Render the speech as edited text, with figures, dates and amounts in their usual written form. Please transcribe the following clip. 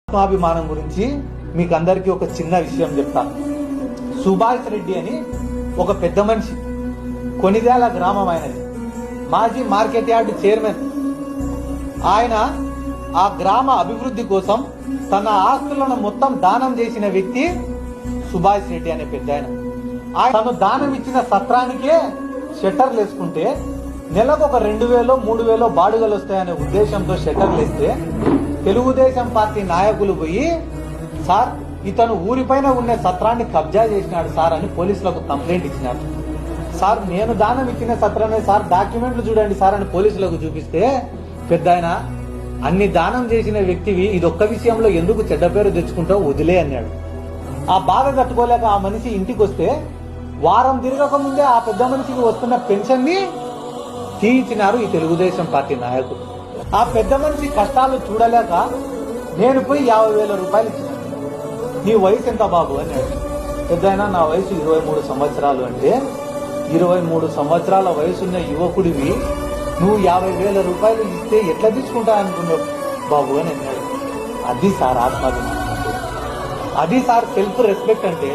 ఆత్మాభిమానం గురించి మీకు అందరికీ ఒక చిన్న విషయం చెప్తాను. సుభాష్ రెడ్డి అని ఒక పెద్ద మనిషి, కొనిదేల గ్రామం ఆయనది, మాజీ మార్కెట్ యార్డ్ చైర్మన్. ఆయన ఆ గ్రామ అభివృద్ధి కోసం తన ఆస్తులను మొత్తం దానం చేసిన వ్యక్తి సుభాష్ రెడ్డి అనే పెద్ద ఆయన. తను దానం ఇచ్చిన సత్రానికే షట్టర్లు వేసుకుంటే నెలకు ఒక 2,000 3,000 బాడుగలు వస్తాయనే ఉద్దేశంతో షట్టర్లు వేస్తే తెలుగుదేశం పార్టీ నాయకులు పోయి, సార్ ఇతను ఊరిపైన ఉన్న సత్రాన్ని కబ్జా చేసినాడు సార్ అని పోలీసులకు కంప్లైంట్ ఇచ్చినాడు. సార్ నేను దానం ఇచ్చిన సత్రమే సార్, డాక్యుమెంట్లు చూడండి సార్ అని పోలీసులకు చూపిస్తే పెద్ద ఆయన, అన్ని దానం చేసిన వ్యక్తివి ఇదొక్క విషయంలో ఎందుకు చెడ్డ పేరు తెచ్చుకుంటావు, వదిలే అన్నాడు. ఆ బాధ తట్టుకోలేక ఆ మనిషి ఇంటికి వస్తే వారం తిరగక ముందే ఆ పెద్ద మనిషికి వస్తున్న పెన్షన్ ని తీయించినారు ఈ తెలుగుదేశం పార్టీ నాయకులు. ఆ పెద్ద మనిషి కష్టాలు చూడలేక నేను పోయి 50,000 రూపాయలు ఇచ్చిన. నీ వయసు ఎంత బాబు అన్నాడు. పెద్దయినా నా వయసు 23 సంవత్సరాలు అంటే, 23 సంవత్సరాల వయసున్న యువకుడివి నువ్వు 50,000 రూపాయలు ఇస్తే ఎట్లా తీసుకుంటా అనుకున్నావు బాబు అని అన్నాడు. అది సార్ ఆత్మాభిమానం, అది సార్ సెల్ఫ్ రెస్పెక్ట్ అంటే.